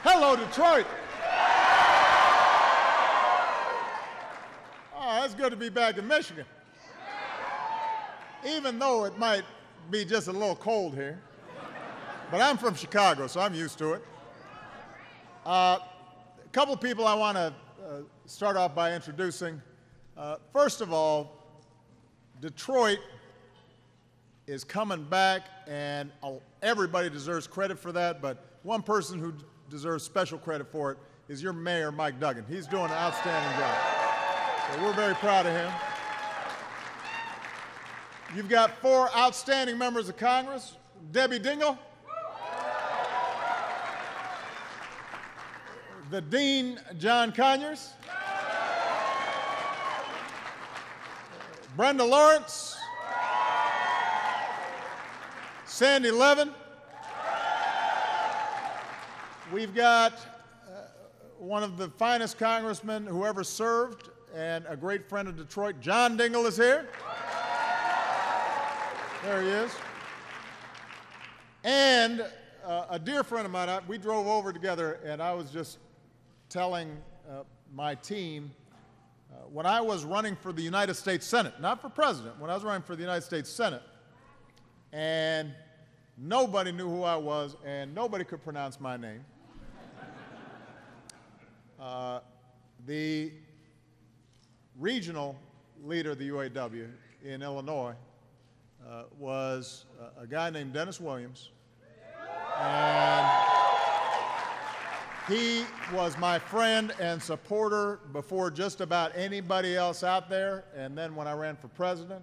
Hello, Detroit. Oh, it's good to be back in Michigan. Even though it might be just a little cold here. But I'm from Chicago, so I'm used to it. A couple of people I want to start off by introducing. First of all, Detroit is coming back, and everybody deserves credit for that, but one person who deserves special credit for it is your mayor, Mike Duggan. He's doing an outstanding job. So we're very proud of him. You've got 4 outstanding members of Congress. Debbie Dingell, the Dean, John Conyers, Brenda Lawrence, Sandy Levin. We've got one of the finest congressmen who ever served and a great friend of Detroit. John Dingell is here. There he is. And a dear friend of mine, we drove over together, and I was just telling my team, when I was running for the United States Senate, not for president, when I was running for the United States Senate, and nobody knew who I was, and nobody could pronounce my name. The regional leader of the UAW in Illinois was a guy named Dennis Williams, and he was my friend and supporter before just about anybody else out there, and then when I ran for president,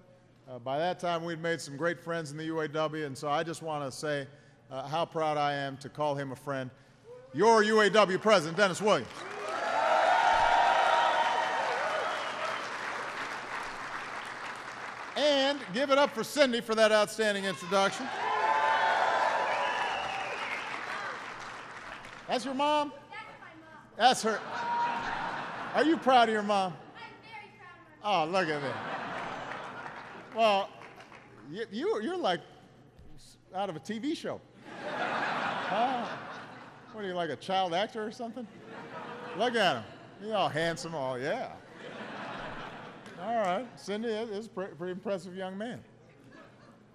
by that time we'd made some great friends in the UAW, and so I just want to say how proud I am to call him a friend. Your UAW president, Dennis Williams. And give it up for Cindy for that outstanding introduction. That's your mom? That's my mom. That's her. Are you proud of your mom? I'm very proud of her. Oh, look at that. Well, you're like out of a TV show. Huh? What are you, like a child actor or something? Look at him. He's all handsome, all, yeah. All right, Cindy is a pretty impressive young man.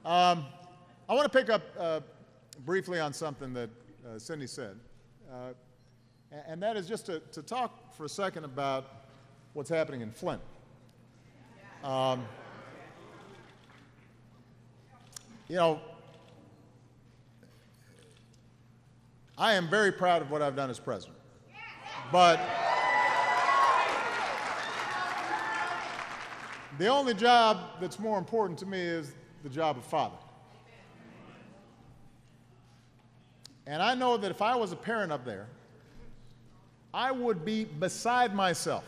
I want to pick up briefly on something that Cindy said, and that is just to talk for a second about what's happening in Flint. You know, I am very proud of what I've done as president, but the only job that's more important to me is the job of father. And I know that if I was a parent up there, I would be beside myself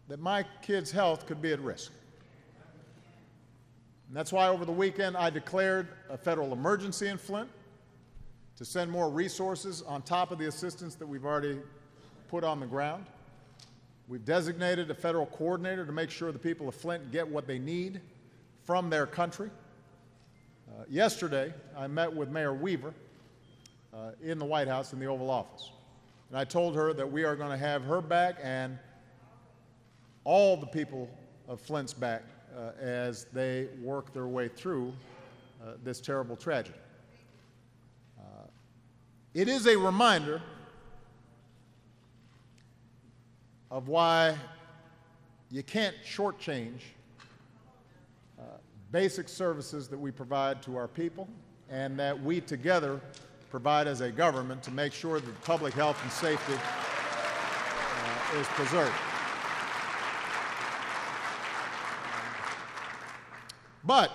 that my kid's health could be at risk. And that's why over the weekend I declared a federal emergency in Flint to send more resources on top of the assistance that we've already put on the ground. We've designated a federal coordinator to make sure the people of Flint get what they need from their country. Yesterday, I met with Mayor Weaver in the White House in the Oval Office. And I told her that we are going to have her back and all the people of Flint's back as they work their way through this terrible tragedy. It is a reminder of why you can't shortchange basic services that we provide to our people and that we together provide as a government to make sure that public health and safety is preserved. But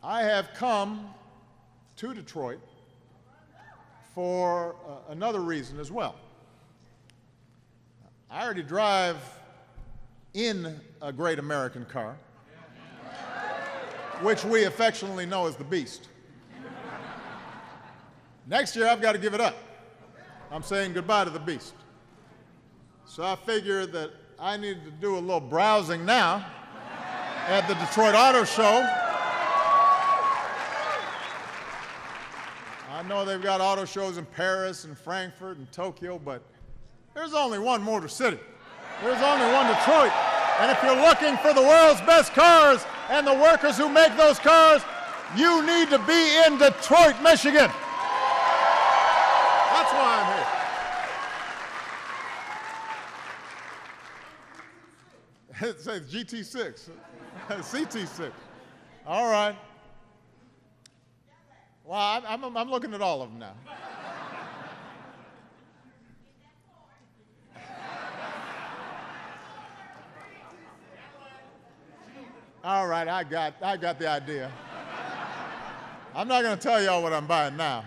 I have come to Detroit for another reason as well. I already drive in a great American car, which we affectionately know as the Beast. Next year, I've got to give it up. I'm saying goodbye to the Beast. So I figured that I needed to do a little browsing now at the Detroit Auto Show. I know they've got auto shows in Paris and Frankfurt and Tokyo, but there's only one Motor City. There's only one Detroit. And if you're looking for the world's best cars and the workers who make those cars, you need to be in Detroit, Michigan. That's why I'm here. It says GT6, CT6. All right. Well, I'm looking at all of them now. All right, I got the idea. I'm not going to tell y'all what I'm buying now.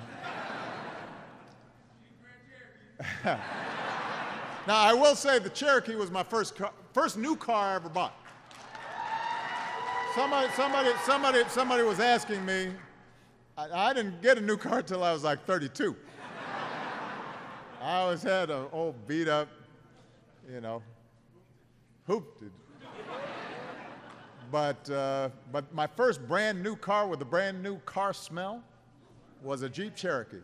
Now, I will say the Cherokee was my first new car I ever bought. Somebody was asking me. I didn't get a new car till I was like 32. I always had an old beat up, hooped it. But my first brand new car with a brand new car smell was a Jeep Cherokee.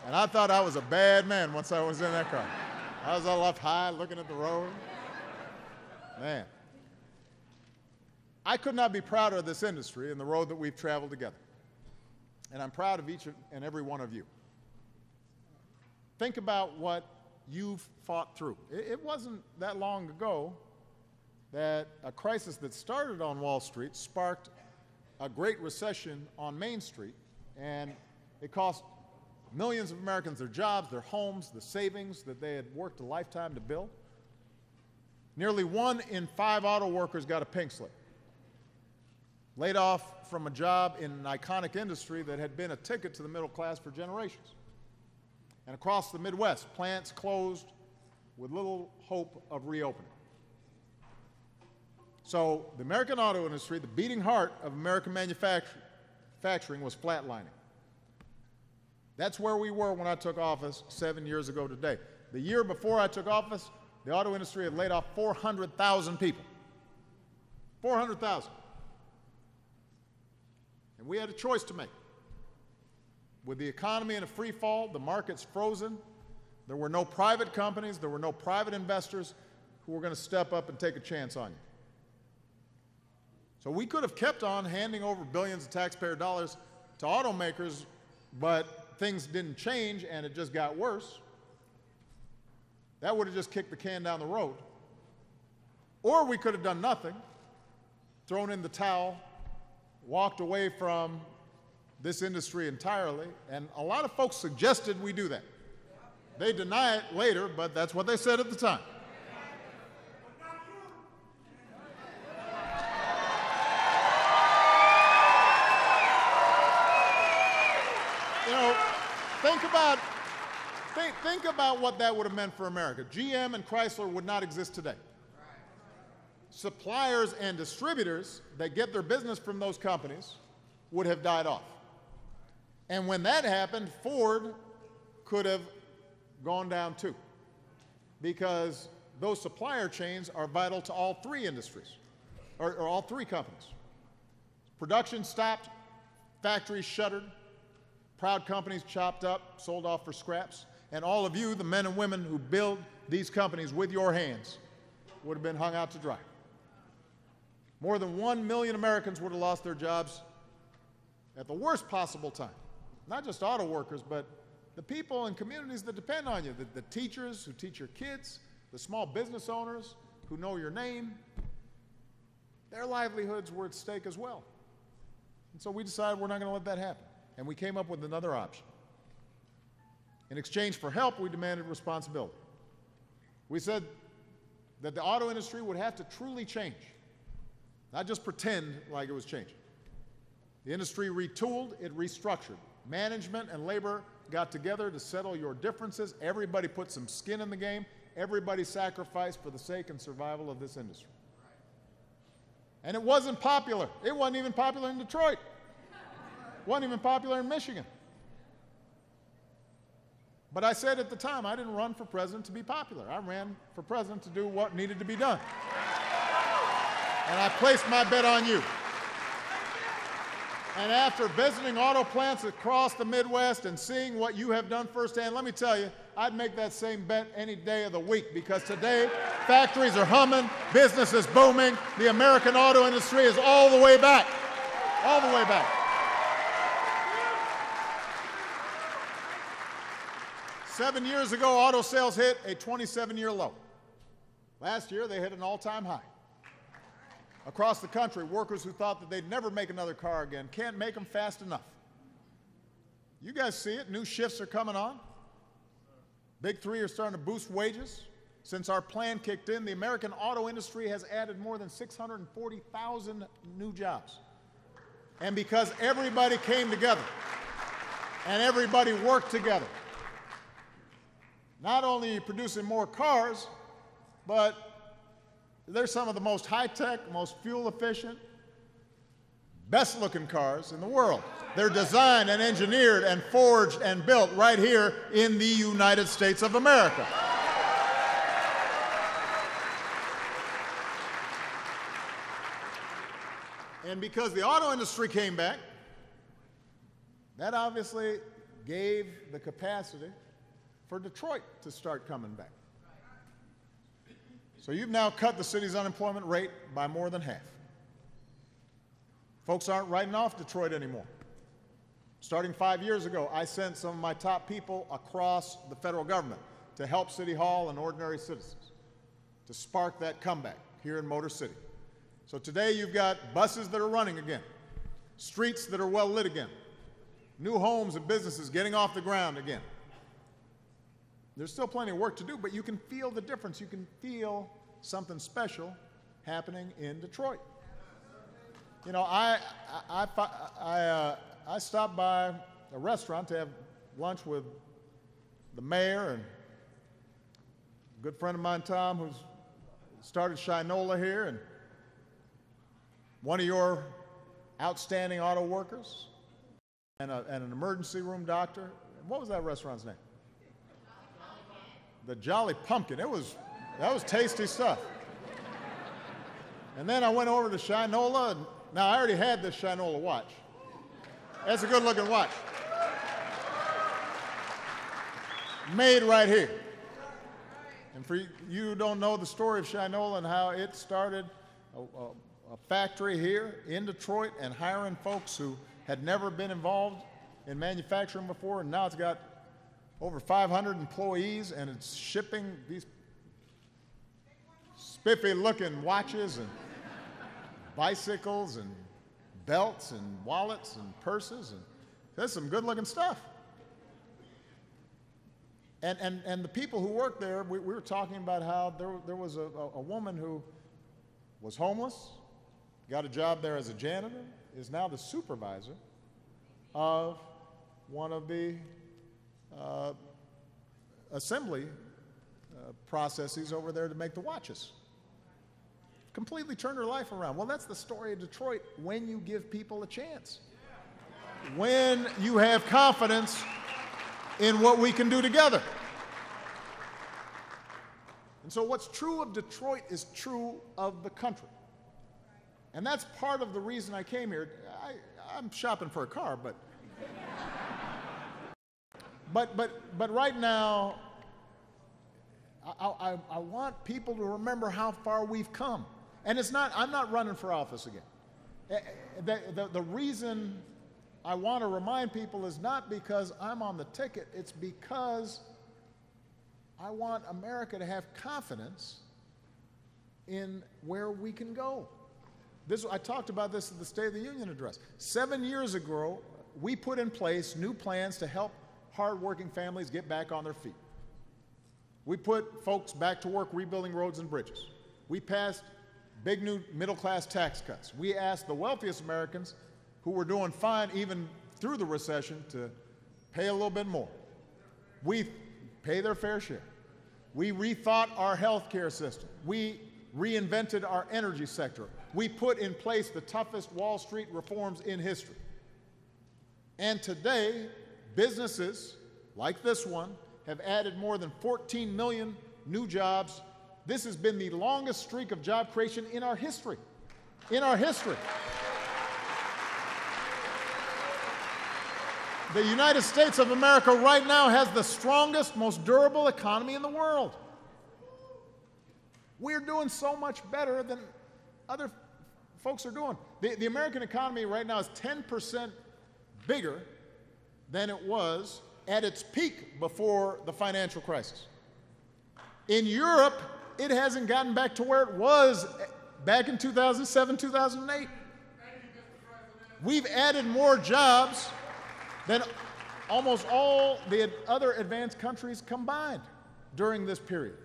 And I thought I was a bad man once I was in that car. I was all up high looking at the road. Man. I could not be prouder of this industry and the road that we've traveled together. And I'm proud of each and every one of you. Think about what you've fought through. It wasn't that long ago that a crisis that started on Wall Street sparked a great recession on Main Street, and it cost millions of Americans their jobs, their homes, the savings that they had worked a lifetime to build. Nearly 1 in 5 auto workers got a pink slip, laid off from a job in an iconic industry that had been a ticket to the middle class for generations. And across the Midwest, plants closed with little hope of reopening. So the American auto industry, the beating heart of American manufacturing, was flatlining. That's where we were when I took office 7 years ago today. The year before I took office, the auto industry had laid off 400,000 people. 400,000. And we had a choice to make. With the economy in a free fall, the market's frozen, there were no private companies, there were no private investors who were going to step up and take a chance on you. So we could have kept on handing over billions of taxpayer dollars to automakers, but things didn't change and it just got worse. That would have just kicked the can down the road. Or we could have done nothing, thrown in the towel, walked away from this industry entirely, and a lot of folks suggested we do that. They deny it later, but that's what they said at the time. Think about what that would have meant for America. GM and Chrysler would not exist today. Suppliers and distributors that get their business from those companies would have died off. And when that happened, Ford could have gone down too, because those supplier chains are vital to all 3 industries, or all 3 companies. Production stopped, factories shuttered, proud companies chopped up, sold off for scraps, and all of you, the men and women who build these companies with your hands, would have been hung out to dry. More than 1 million Americans would have lost their jobs at the worst possible time. Not just auto workers, but the people and communities that depend on you, the teachers who teach your kids, the small business owners who know your name. Their livelihoods were at stake as well. And so we decided we're not going to let that happen. And we came up with another option. In exchange for help, we demanded responsibility. We said that the auto industry would have to truly change, not just pretend like it was changing. The industry retooled, it restructured. Management and labor got together to settle your differences. Everybody put some skin in the game. Everybody sacrificed for the sake and survival of this industry. And it wasn't popular. It wasn't even popular in Detroit. It wasn't even popular in Michigan. But I said at the time, I didn't run for president to be popular. I ran for president to do what needed to be done. And I placed my bet on you. And after visiting auto plants across the Midwest and seeing what you have done firsthand, let me tell you, I'd make that same bet any day of the week, because today factories are humming, business is booming, the American auto industry is all the way back. All the way back. 7 years ago, auto sales hit a 27-year low. Last year, they hit an all-time high. Across the country, workers who thought that they'd never make another car again can't make them fast enough. You guys see it. New shifts are coming on. Big three are starting to boost wages. Since our plan kicked in, the American auto industry has added more than 640,000 new jobs. And because everybody came together and everybody worked together, not only are you producing more cars, but they're some of the most high-tech, most fuel-efficient, best-looking cars in the world. They're designed and engineered and forged and built right here in the United States of America. And because the auto industry came back, that obviously gave the capacity for Detroit to start coming back. So you've now cut the city's unemployment rate by more than half. Folks aren't writing off Detroit anymore. Starting 5 years ago, I sent some of my top people across the federal government to help City Hall and ordinary citizens to spark that comeback here in Motor City. So today you've got buses that are running again, streets that are well lit again, new homes and businesses getting off the ground again. There's still plenty of work to do, but you can feel the difference. You can feel something special happening in Detroit. You know, I stopped by a restaurant to have lunch with the mayor and a good friend of mine, Tom, who's started Shinola here, and one of your outstanding auto workers, and an emergency room doctor. What was that restaurant's name? The Jolly Pumpkin. That was tasty stuff. And then I went over to Shinola, and now I already had this Shinola watch. That's a good-looking watch. Made right here. And for you who don't know the story of Shinola and how it started a factory here in Detroit and hiring folks who had never been involved in manufacturing before, and now it's got over 500 employees, and it's shipping these spiffy-looking watches and bicycles and belts and wallets and purses, and there's some good-looking stuff. And the people who work there, we were talking about how there was a woman who was homeless, got a job there as a janitor, is now the supervisor of one of the assembly processes over there to make the watches. Completely turned her life around. Well, that's the story of Detroit when you give people a chance. When you have confidence in what we can do together. And so what's true of Detroit is true of the country. And that's part of the reason I came here. I'm shopping for a car, but right now, I want people to remember how far we've come. And I'm not running for office again. The reason I want to remind people is not because I'm on the ticket, it's because I want America to have confidence in where we can go. I talked about this at the State of the Union address. 7 years ago, we put in place new plans to help hardworking families get back on their feet. We put folks back to work rebuilding roads and bridges. We passed big new middle-class tax cuts. We asked the wealthiest Americans who were doing fine even through the recession to pay a little bit more. We pay their fair share. We rethought our health care system. We reinvented our energy sector. We put in place the toughest Wall Street reforms in history. And today, businesses like this one have added more than 14 million new jobs. This has been the longest streak of job creation in our history. In our history. The United States of America right now has the strongest, most durable economy in the world. We're doing so much better than other folks are doing. The American economy right now is 10% bigger than it was at its peak before the financial crisis. In Europe, it hasn't gotten back to where it was back in 2007, 2008. We've added more jobs than almost all the other advanced countries combined during this period.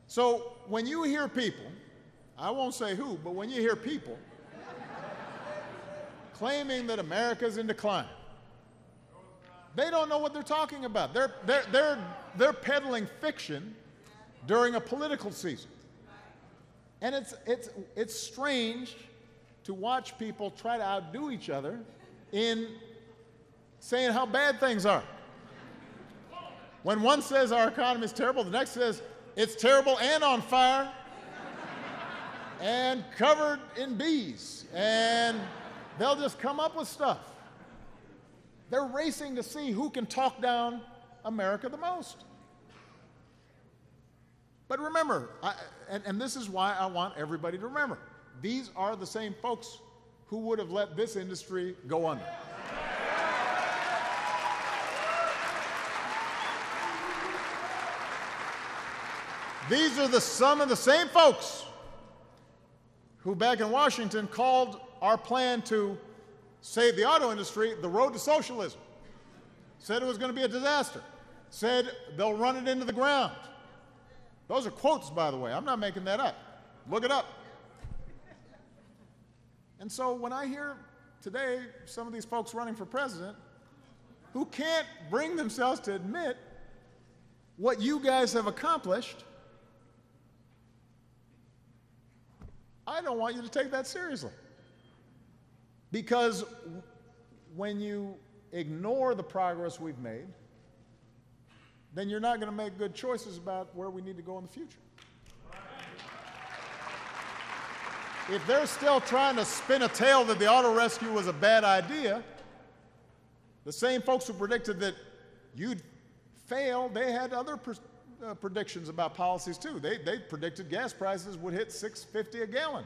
So when you hear people, I won't say who, but when you hear people claiming that America's in decline, they don't know what they're talking about. They're peddling fiction during a political season. And it's strange to watch people try to outdo each other in saying how bad things are. When one says our economy is terrible, the next says it's terrible and on fire and covered in bees, and they'll just come up with stuff. They're racing to see who can talk down America the most. But remember, and this is why I want everybody to remember, these are the same folks who would have let this industry go under. These are some of the same folks who back in Washington called our plan to save the auto industry the road to socialism. Said it was going to be a disaster. Said they'll run it into the ground. Those are quotes, by the way. I'm not making that up. Look it up. And so when I hear today some of these folks running for president who can't bring themselves to admit what you guys have accomplished, I don't want you to take that seriously. Because when you ignore the progress we've made, then you're not going to make good choices about where we need to go in the future. If they're still trying to spin a tale that the auto rescue was a bad idea, the same folks who predicted that you'd fail, they had other predictions about policies too. They predicted gas prices would hit $6.50 a gallon.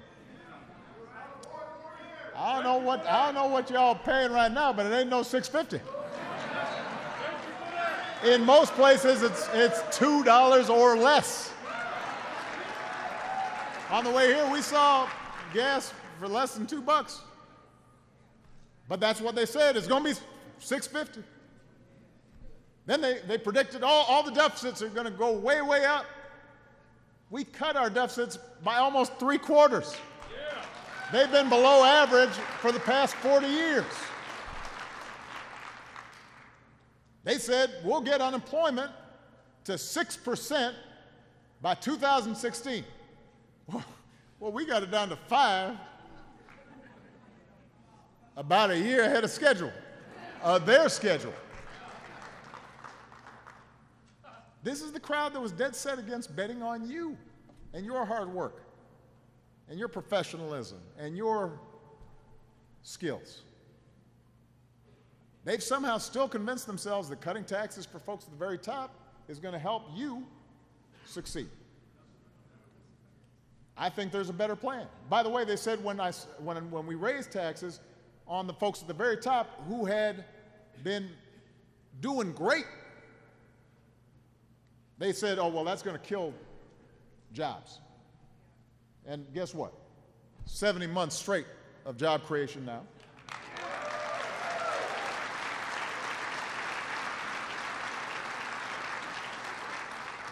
I don't know what y'all paying right now, but it ain't no $6.50. In most places, it's $2 or less. On the way here, we saw gas for less than $2. But that's what they said. It's going to be $6.50. Then they predicted all the deficits are going to go way, way up. We cut our deficits by almost 3/4. They've been below average for the past 40 years. They said we'll get unemployment to 6% by 2016. Well, we got it down to 5%, about a year ahead of schedule, their schedule. This is the crowd that was dead set against betting on you and your hard work and your professionalism and your skills. They've somehow still convinced themselves that cutting taxes for folks at the very top is going to help you succeed. I think there's a better plan. By the way, they said when we raised taxes on the folks at the very top who had been doing great, they said, oh, well, that's going to kill jobs. And guess what? 70 months straight of job creation now.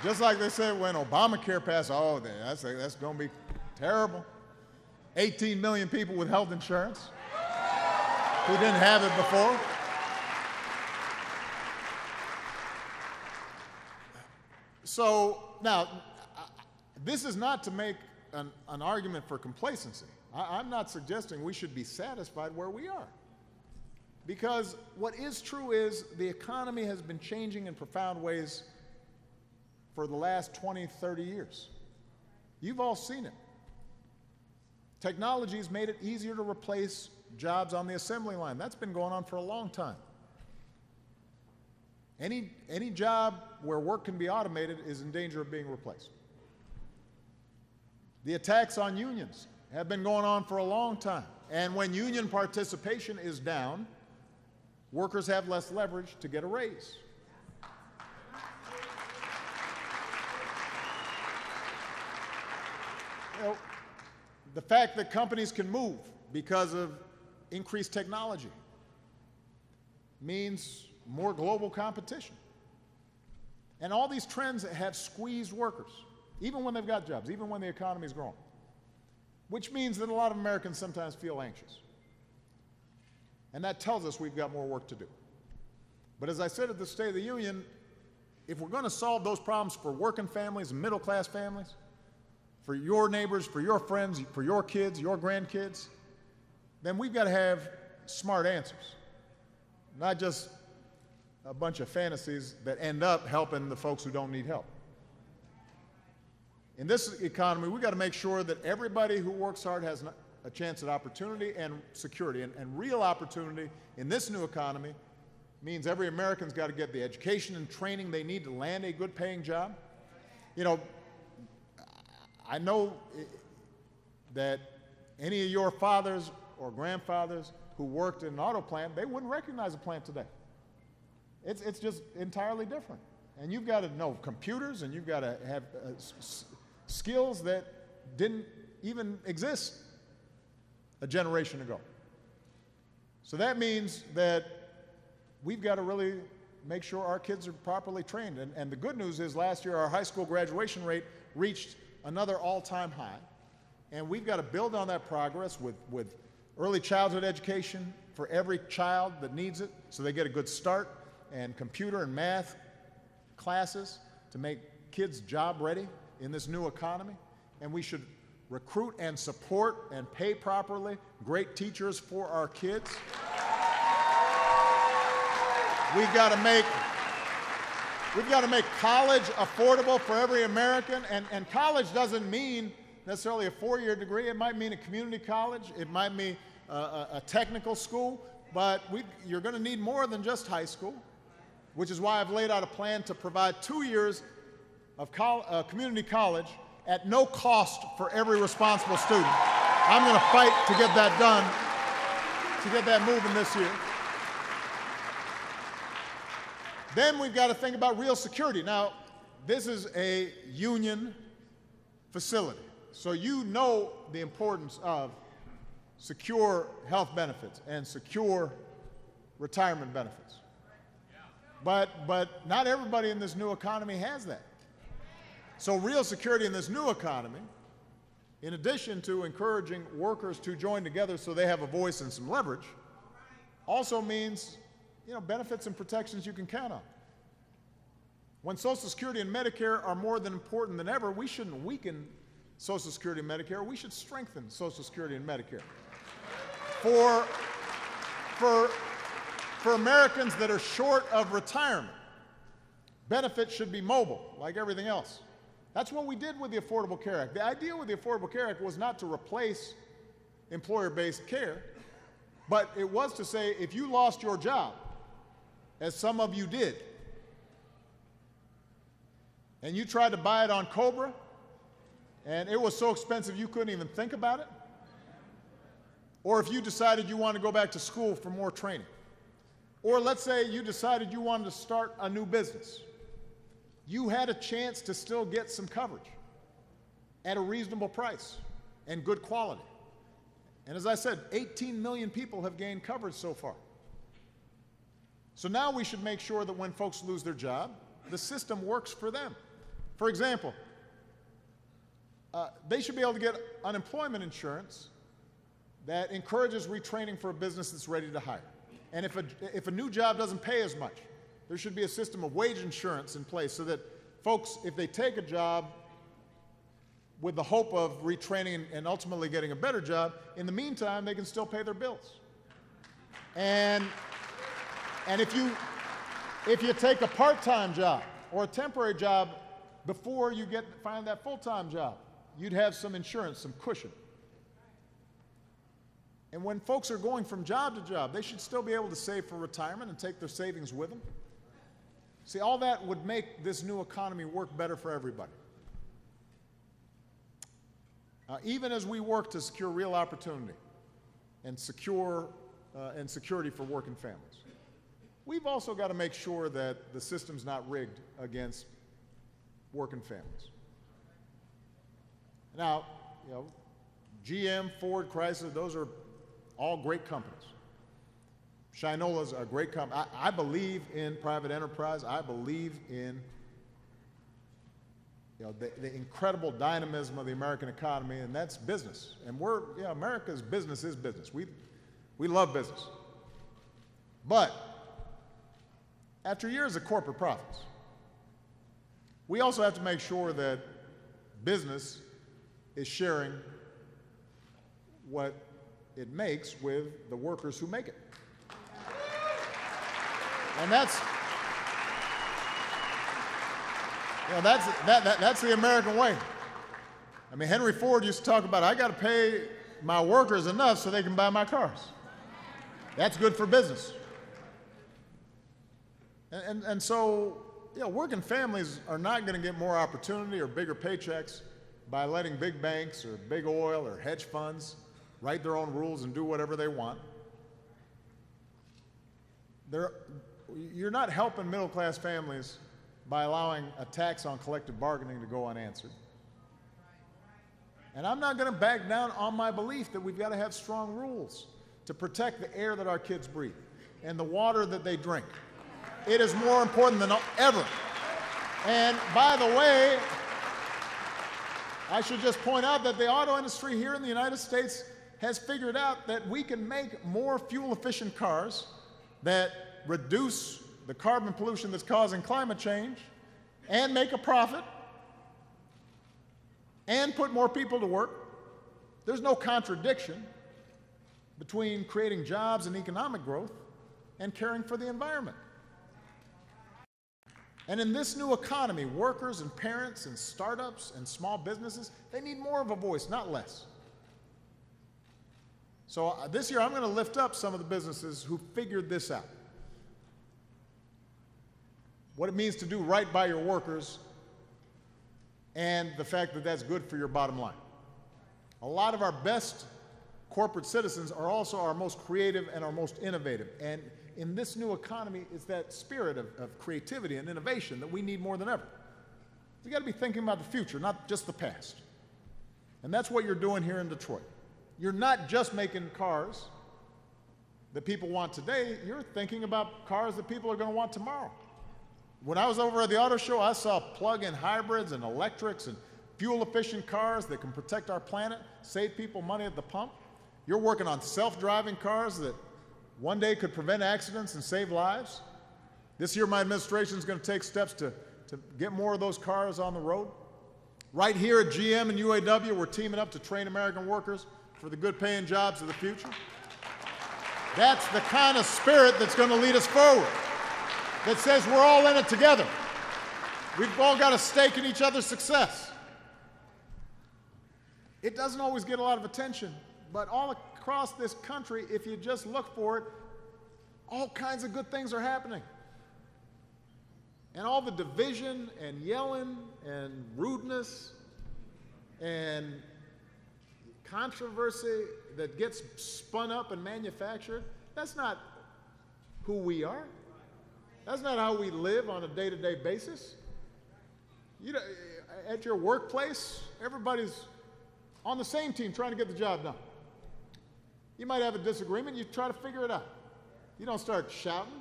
Just like they said when Obamacare passed, oh, that's going to be terrible. 18 million people with health insurance who didn't have it before. So now, this is not to make an argument for complacency. I'm not suggesting we should be satisfied where we are. Because what is true is the economy has been changing in profound ways for the last 20, 30 years. You've all seen it. Technology has made it easier to replace jobs on the assembly line. That's been going on for a long time. Any job where work can be automated is in danger of being replaced. The attacks on unions have been going on for a long time. And when union participation is down, workers have less leverage to get a raise. You know, the fact that companies can move because of increased technology means more global competition. And all these trends have squeezed workers, even when they've got jobs, even when the economy is growing, which means that a lot of Americans sometimes feel anxious. And that tells us we've got more work to do. But as I said at the State of the Union, if we're going to solve those problems for working families and middle-class families, for your neighbors, for your friends, for your kids, your grandkids, then we've got to have smart answers, not just a bunch of fantasies that end up helping the folks who don't need help. In this economy, we've got to make sure that everybody who works hard has a chance at opportunity and security. And real opportunity in this new economy means every American's got to get the education and training they need to land a good paying job. You know, I know that any of your fathers or grandfathers who worked in an auto plant, they wouldn't recognize a plant today. It's just entirely different. And you've got to know computers, and you've got to have skills that didn't even exist a generation ago. So that means that we've got to really make sure our kids are properly trained. And the good news is last year our high school graduation rate reached another all-time high. And we've got to build on that progress with early childhood education for every child that needs it, so they get a good start, and computer and math classes to make kids job ready in this new economy. And we should recruit and support and pay properly great teachers for our kids. We've got to make college affordable for every American, and college doesn't mean necessarily a four-year degree. It might mean a community college. It might mean a technical school, but you're going to need more than just high school, which is why I've laid out a plan to provide 2 years of community college at no cost for every responsible student. I'm going to fight to get that done, to get that moving this year. Then we've got to think about real security. Now, this is a union facility, so you know the importance of secure health benefits and secure retirement benefits. But not everybody in this new economy has that. So real security in this new economy, in addition to encouraging workers to join together so they have a voice and some leverage, also means, you know, benefits and protections you can count on. When Social Security and Medicare are more than important than ever, we shouldn't weaken Social Security and Medicare. We should strengthen Social Security and Medicare. For Americans that are short of retirement, benefits should be mobile, like everything else. That's what we did with the Affordable Care Act. The idea with the Affordable Care Act was not to replace employer-based care, but it was to say if you lost your job, as some of you did, and you tried to buy it on Cobra, and it was so expensive you couldn't even think about it, or if you decided you wanted to go back to school for more training, or let's say you decided you wanted to start a new business, you had a chance to still get some coverage at a reasonable price and good quality. And as I said, 18 million people have gained coverage so far. So now we should make sure that when folks lose their job, the system works for them. For example, they should be able to get unemployment insurance that encourages retraining for a business that's ready to hire. And if a new job doesn't pay as much, there should be a system of wage insurance in place so that folks, if they take a job with the hope of retraining and ultimately getting a better job, in the meantime, they can still pay their bills. And if you take a part-time job or a temporary job before you find that full-time job, you'd have some insurance, some cushion. And when folks are going from job to job, they should still be able to save for retirement and take their savings with them. See, all that would make this new economy work better for everybody. Even as we work to secure real opportunity and security for working families, we've also got to make sure that the system's not rigged against working families. Now, GM, Ford, Chrysler, those are all great companies. Shinola's a great company. I believe in private enterprise. I believe in the incredible dynamism of the American economy, and that's business. And America's business is business. We love business. But after years of corporate profits, we also have to make sure that business is sharing what it makes with the workers who make it. And that's the American way. I mean, Henry Ford used to talk about, I got to pay my workers enough so they can buy my cars. That's good for business. And so, working families are not going to get more opportunity or bigger paychecks by letting big banks or big oil or hedge funds write their own rules and do whatever they want. You're not helping middle-class families by allowing a tax on collective bargaining to go unanswered. And I'm not going to back down on my belief that we've got to have strong rules to protect the air that our kids breathe and the water that they drink. It is more important than ever. And by the way, I should just point out that the auto industry here in the United States has figured out that we can make more fuel-efficient cars that reduce the carbon pollution that's causing climate change and make a profit and put more people to work. There's no contradiction between creating jobs and economic growth and caring for the environment. And in this new economy, workers and parents and startups and small businesses, they need more of a voice, not less. So this year, I'm going to lift up some of the businesses who figured this out. What it means to do right by your workers and the fact that that's good for your bottom line. A lot of our best corporate citizens are also our most creative and our most innovative. And in this new economy, it's that spirit of creativity and innovation that we need more than ever. We've got to be thinking about the future, not just the past. And that's what you're doing here in Detroit. You're not just making cars that people want today, you're thinking about cars that people are going to want tomorrow. When I was over at the auto show, I saw plug-in hybrids and electrics and fuel-efficient cars that can protect our planet, save people money at the pump. You're working on self-driving cars that one day could prevent accidents and save lives. This year, my administration is going to take steps to get more of those cars on the road. Right here at GM and UAW, we're teaming up to train American workers for the good-paying jobs of the future. That's the kind of spirit that's going to lead us forward, that says we're all in it together. We've all got a stake in each other's success. It doesn't always get a lot of attention, but all across this country, if you just look for it, all kinds of good things are happening. And all the division and yelling and rudeness and controversy that gets spun up and manufactured, that's not who we are. That's not how we live on a day-to-day basis. At your workplace, everybody's on the same team trying to get the job done. You might have a disagreement, you try to figure it out. You don't start shouting.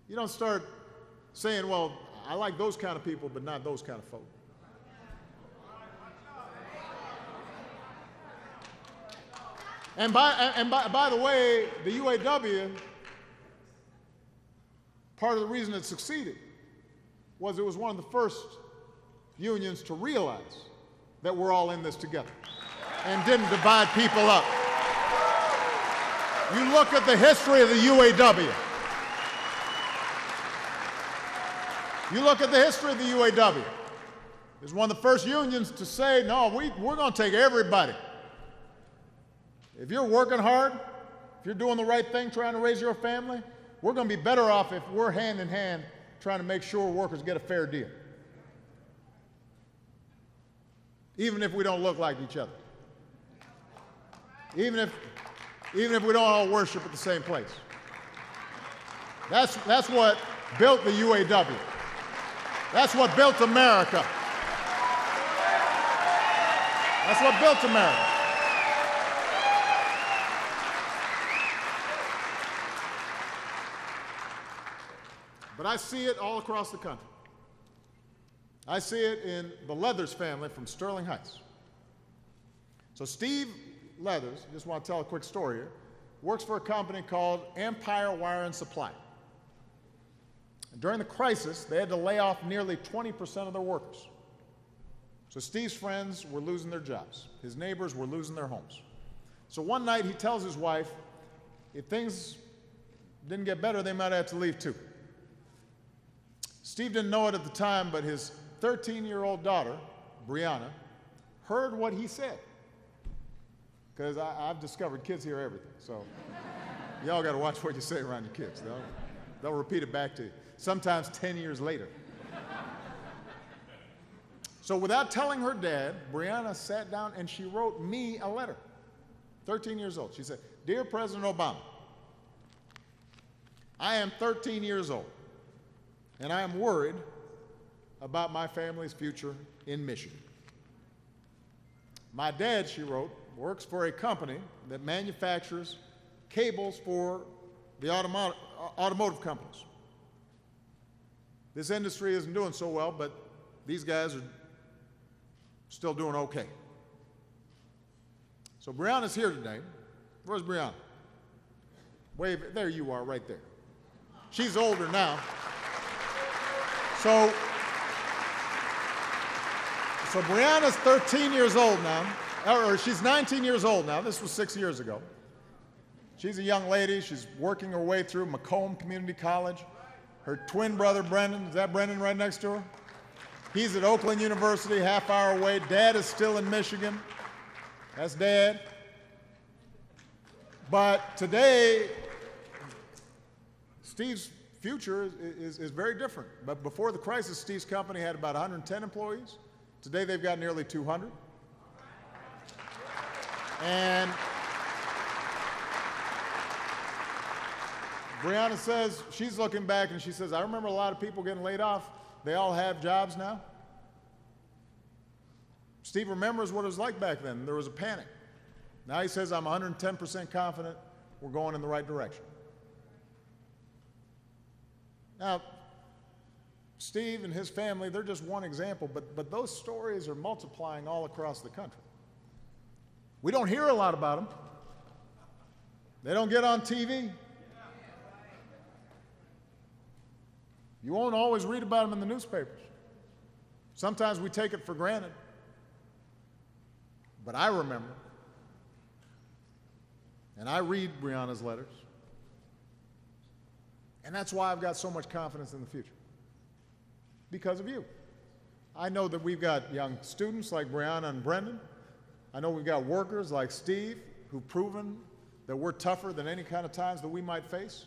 You don't start saying, well, I like those kind of people, but not those kind of folk. And by the way, the UAW, part of the reason it succeeded was it was one of the first unions to realize that we're all in this together and didn't divide people up. You look at the history of the UAW. You look at the history of the UAW. It was one of the first unions to say, no, we're going to take everybody. If you're working hard, if you're doing the right thing, trying to raise your family, we're going to be better off if we're hand in hand trying to make sure workers get a fair deal. Even if we don't look like each other. Even if we don't all worship at the same place. That's what built the UAW. That's what built America. That's what built America. But I see it all across the country. I see it in the Leathers family from Sterling Heights. So Steve Leathers, I just want to tell a quick story here, works for a company called Empire Wire and Supply. And during the crisis, they had to lay off nearly 20% of their workers. So Steve's friends were losing their jobs. His neighbors were losing their homes. So one night he tells his wife, if things didn't get better, they might have to leave too. Steve didn't know it at the time, but his 13-year-old daughter, Brianna, heard what he said. Because I've discovered kids hear everything, so y'all got to watch what you say around your kids. They'll repeat it back to you, sometimes 10 years later. So without telling her dad, Brianna sat down and she wrote me a letter, 13 years old. She said, "Dear President Obama, I am 13 years old, and I am worried about my family's future in Michigan. My dad," she wrote, "works for a company that manufactures cables for the automotive companies. This industry isn't doing so well, but these guys are still doing okay." So Brianna's here today. Where's Brianna? Wave, there you are, right there. She's older now. So Brianna's 13 years old now, or she's 19 years old now. This was 6 years ago. She's a young lady. She's working her way through Macomb Community College. Her twin brother, Brendan, is that Brendan right next to her? He's at Oakland University, half hour away. Dad is still in Michigan. That's Dad. But today, Steve's future is very different. But before the crisis, Steve's company had about 110 employees. Today, they've got nearly 200. And Brianna says, she's looking back and she says, "I remember a lot of people getting laid off. They all have jobs now." Steve remembers what it was like back then. There was a panic. Now he says, "I'm 110% confident we're going in the right direction." Now, Steve and his family, they're just one example, but those stories are multiplying all across the country. We don't hear a lot about them. They don't get on TV. You won't always read about them in the newspapers. Sometimes we take it for granted. But I remember, and I read Brianna's letters, and that's why I've got so much confidence in the future. Because of you. I know that we've got young students like Brianna and Brendan. I know we've got workers like Steve who've proven that we're tougher than any kind of times that we might face.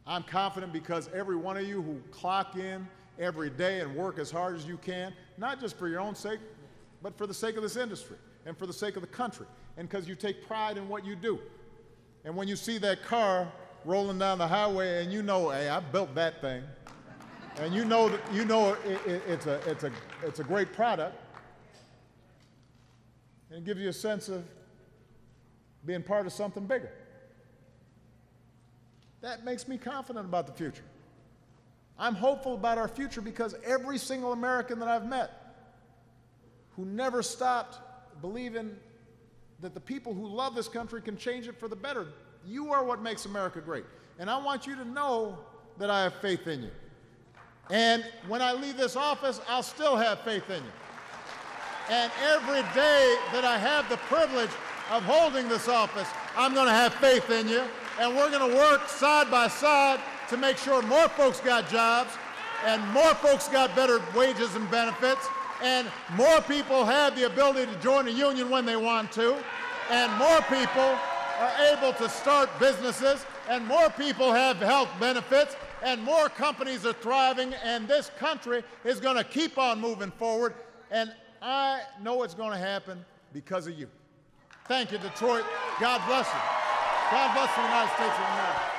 I'm confident because every one of you who clock in every day and work as hard as you can, not just for your own sake, but for the sake of this industry and for the sake of the country, and because you take pride in what you do. And when you see that car rolling down the highway and you know, hey, I built that thing, and you know it's a great product, and it gives you a sense of being part of something bigger. That makes me confident about the future. I'm hopeful about our future because every single American that I've met who never stopped believing that the people who love this country can change it for the better, you are what makes America great. And I want you to know that I have faith in you. And when I leave this office, I'll still have faith in you. And every day that I have the privilege of holding this office, I'm going to have faith in you. And we're going to work side by side to make sure more folks got jobs and more folks got better wages and benefits and more people have the ability to join a union when they want to and more people are able to start businesses, and more people have health benefits, and more companies are thriving, and this country is going to keep on moving forward. And I know it's going to happen because of you. Thank you, Detroit. God bless you. God bless the United States of America.